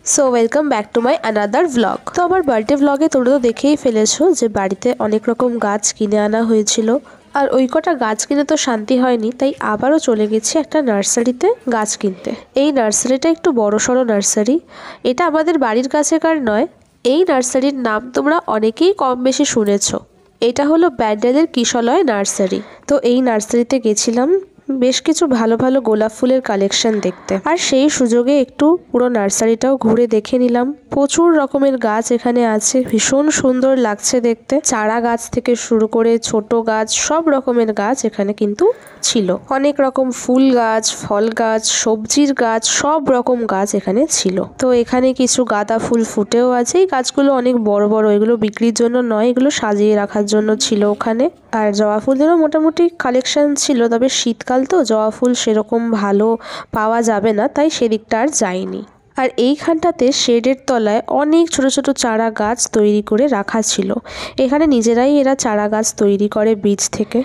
So welcome back to my another vlog. তো আমার birthday ভ্লগে তোমরা তো দেখেই ফেলেছো যে বাড়িতে অনেক রকম গাছ কিনে আনা হয়েছিল। আর ওই কটা গাছ কিনে তো শান্তি হয়নি, তাই আবারও চলে গেছি একটা নার্সারিতে গাছ কিনতে। এই নার্সারিটা একটু বড়সড় নার্সারি। এটা আমাদের বাড়ির কাছেকার নয়। এই নার্সারির নাম তোমরা অনেকেই কম বেশি শুনেছো। এটা হলো ব্যান্ডেলের কিশলয় নার্সারি। তো এই নার্সারিতে গেছিলাম বেশ কিছু ভালো ভালো গোলাপ ফুলের কালেকশন দেখতে, আর সেই সুযোগে একটু পুরো নার্সারিটাও ঘুরে দেখে নিলাম। প্রচুর রকমের গাছ এখানে আছে, ভীষণ সুন্দর লাগছে দেখতে। চারা গাছ থেকে শুরু করে ছোট গাছ, সব রকমের গাছ এখানে কিন্তু ছিল। অনেক রকম ফুল গাছ, ফল গাছ, সবজির গাছ, সব রকম গাছ এখানে ছিল। তো এখানে কিছু গাঁদা ফুল ফুটেও আছে। এই গাছগুলো অনেক বড় বড়, এগুলো বিক্রির জন্য নয়, এগুলো সাজিয়ে রাখার জন্য ছিল ওখানে। আর জবা ফুলেরও মোটামুটি কালেকশন ছিল, তবে শীতকাল তো জবা ফুল সেরকম ভালো পাওয়া যাবে না, তাই সেদিকটা আর যায়নি। আর এইখানটাতে শেডের তলায় অনেক ছোট ছোট চারা গাছ তৈরি করে রাখা ছিল। এখানে নিজেরাই এরা চারা গাছ তৈরি করে বীজ থেকে।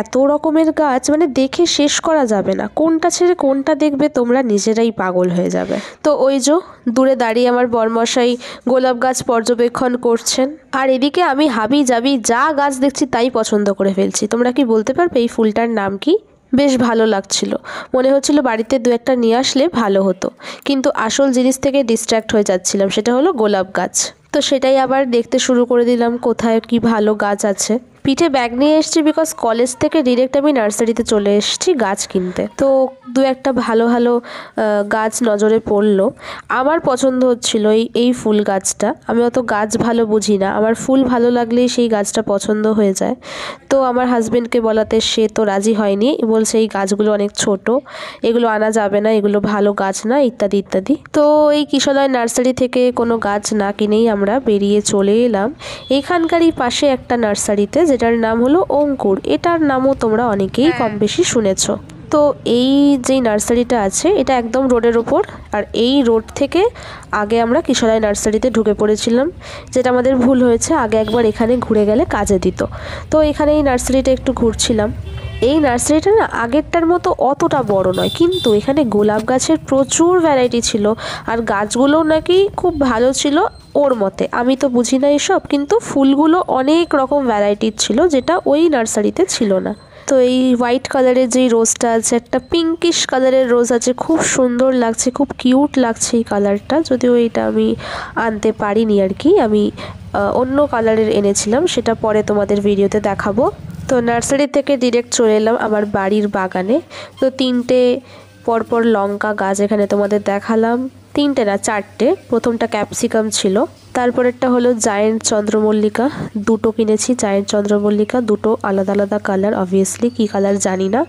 এত রকমের গাছ মানে দেখে শেষ করা যাবে না, কোনটা ছেড়ে কোনটা দেখবে তোমরা নিজেরাই পাগল হয়ে যাবে। তো ওই যে দূরে দাঁড়িয়ে আমার বরমশাই গোলাপ গাছ পর্যবেক্ষণ করছেন, আর এদিকে আমি হাবি জাবি যা গাছ দেখছি তাই পছন্দ করে ফেলছি। তোমরা কি বলতে পারবে এই ফুলটার নাম কি? বেশ ভালো লাগছিল, মনে হচ্ছিল বাড়িতে দু একটা নিয়ে আসলে ভালো হতো, কিন্তু আসল জিনিস থেকে ডিস্ট্র্যাক্ট হয়ে যাচ্ছিলাম, সেটা হলো গোলাপ গাছ। তো সেটাই আবার দেখতে শুরু করে দিলাম কোথায় কি ভালো গাছ আছে। পিঠে ব্যাগ নিয়ে এসেছি, বিকজ কলেজ থেকে ডিরেক্ট আমি নার্সারিতে চলে এসেছি গাছ কিনতে। তো দু একটা ভালো ভালো গাছ নজরে পড়লো। আমার পছন্দ হচ্ছিল এই ফুল গাছটা। আমি অত গাছ ভালো বুঝি না, আমার ফুল ভালো লাগলেই সেই গাছটা পছন্দ হয়ে যায়। তো আমার হাজবেন্ডকে বলাতে সে তো রাজি হয়নি, বলছে এই গাছগুলো অনেক ছোট, এগুলো আনা যাবে না, এগুলো ভালো গাছ না, ইত্যাদি ইত্যাদি। তো এই কিশলয় নার্সারি থেকে কোনো গাছ না কিনেই আমরা বেরিয়ে চলে এলাম এইখানকারই পাশে একটা নার্সারিতে, যেটার নাম হলো অঙ্কুর। এটার নামও তোমরা অনেকেই কম বেশি শুনেছো। তো এই যেই নার্সারিটা আছে এটা একদম রোডের ওপর, আর এই রোড থেকে আগে আমরা কিশলয় নার্সারিতে ঢুকে পড়েছিলাম, যেটা আমাদের ভুল হয়েছে। আগে একবার এখানে ঘুরে গেলে কাজে দিত। তো এখানে এই নার্সারিটা একটু ঘুরছিলাম। এই নার্সারিটা না আগেরটার মতো অতটা বড় নয়, কিন্তু এখানে গোলাপ গাছের প্রচুর ভ্যারাইটি ছিল, আর গাছগুলোও নাকি খুব ভালো ছিল ওর মতে। আমি তো বুঝি না এসব, কিন্তু ফুলগুলো অনেক রকম ভ্যারাইটির ছিল, যেটা ওই নার্সারিতে ছিল না। তো এই হোয়াইট কালারের যেই রোজটা আছে, একটা পিঙ্কিশ কালারের রোজ আছে, খুব সুন্দর লাগছে, খুব কিউট লাগছে এই কালারটা। যদিও এইটা আমি আনতে পারিনি আর কি, আমি অন্য কালারের এনেছিলাম, সেটা পরে তোমাদের ভিডিওতে দেখাবো। তো নার্সারি থেকে ডিরেক্ট চলে এলাম আমার বাড়ির বাগানে। তো তিনটে পরপর লঙ্কা গাছ এখানে তোমাদের দেখালাম, তিনটে না চারটে। প্রথমটা ক্যাপসিকাম ছিল, তারপরেরটা হলো জায়েন্ট চন্দ্রমল্লিকা, দুটো কিনেছি জায়েন্ট চন্দ্রমল্লিকা, দুটো আলাদা আলাদা কালার, অবভিয়াসলি কী কালার জানি না।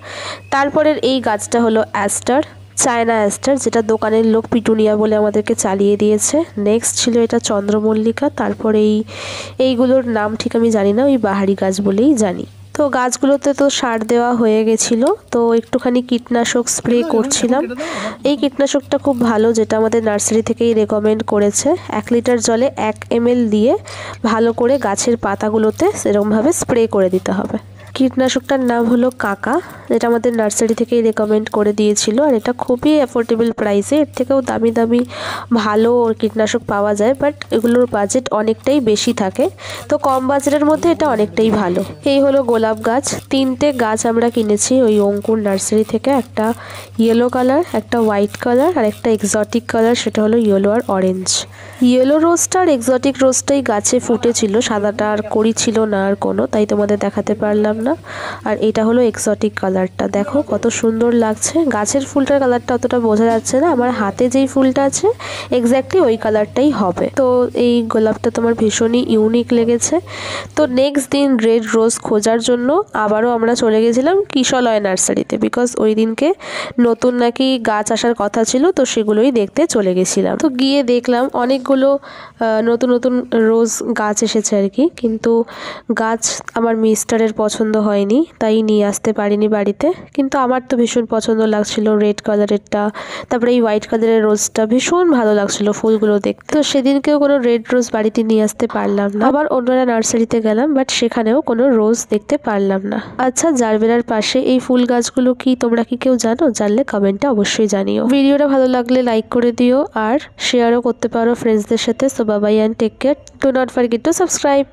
তারপরের এই গাছটা হলো অ্যাস্টার, চায়না অ্যাস্টার, যেটা দোকানের লোক পিটুনিয়া বলে আমাদেরকে চালিয়ে দিয়েছে। নেক্সট ছিল এটা চন্দ্রমল্লিকা, তারপরে এইগুলোর নাম ঠিক আমি জানি না, ওই বাহারি গাছ বলেই জানি। তো গাছগুলোতে তো সার দেওয়া হয়ে গেছিলো, তো একটুখানি কীটনাশক স্প্রে করছিলাম। এই কীটনাশকটা খুব ভালো, যেটা আমাদের নার্সারি থেকেই রেকমেন্ড করেছে। 1 লিটার জলে 1 ml দিয়ে ভালো করে গাছের পাতাগুলোতে সেরকমভাবে স্প্রে করে দিতে হবে। কীটনাশকটার নাম হলো কাকা, যেটা আমাদের নার্সারি থেকেই রেকমেন্ড করে দিয়েছিল, আর এটা খুবই অ্যাফোর্ডেবল প্রাইসে। এর থেকেও দামি দামি ভালো কীটনাশক পাওয়া যায়, বাট এগুলোর বাজেট অনেকটাই বেশি থাকে। তো কম বাজেটের মধ্যে এটা অনেকটাই ভালো। এই হলো গোলাপ গাছ, 3টে গাছ আমরা কিনেছি ওই অঙ্কুর নার্সারি থেকে। একটা ইয়েলো কালার, একটা হোয়াইট কালার, আর একটা এক্সোটিক কালার, সেটা হলো ইয়েলো আর অরেঞ্জ। ইয়েলো রোজটা আর এক্সোটিক রোজটাই গাছে ফুটেছিল, সাদাটা আর করি ছিল না আর কোনো, তাই তোমাদের দেখাতে পারলাম না। আর এটা হলো এক্সোটিক কালারটা, দেখো কত সুন্দর লাগছে। গাছের ফুলটার কালারটা অতটা বোঝা যাচ্ছে না, আমার হাতে যেই ফুলটা আছে এক্স্যাক্টলি ওই কালারটাই হবে। তো এই গোলাপটা তোমার ভীষণই ইউনিক লেগেছে। তো নেক্সট দিন রেড রোজ খোঁজার জন্য আবারও আমরা চলে গেছিলাম কিশলয় নার্সারিতে, বিকজ ওই দিনকে নতুন নাকি গাছ আসার কথা ছিল, তো সেগুলোই দেখতে চলে গেছিলাম। তো গিয়ে দেখলাম অনেকগুলো নতুন নতুন রোজ গাছ এসেছে আর কি, কিন্তু গাছ আমার মিস্টারের পছন্দ পছন্দ হয়নি, তাই নিয়ে আসতে পারিনি বাড়িতে। কিন্তু আমার তো ভীষণ পছন্দ লাগছিল রেড কালারেরটা, তারপরে এই হোয়াইট কালারের রোজটা ভীষণ ভালো লাগছিল ফুলগুলো দেখতে। তো সেদিনকেও কোনো রেড রোজ বাড়িতে নিয়ে আসতে পারলাম না। আবার অন্যরা নার্সারিতে গেলাম, বাট সেখানেও কোনো রোজ দেখতে পারলাম না। আচ্ছা, জারবেরার পাশে এই ফুল গাছগুলো কি তোমরা কি কেউ জানো? জানলে কমেন্টে অবশ্যই জানিও। ভিডিওটা ভালো লাগলে লাইক করে দিও আর শেয়ারও করতে পারো ফ্রেন্ডসদের সাথে। So bye bye and take care. Do not forget to subscribe.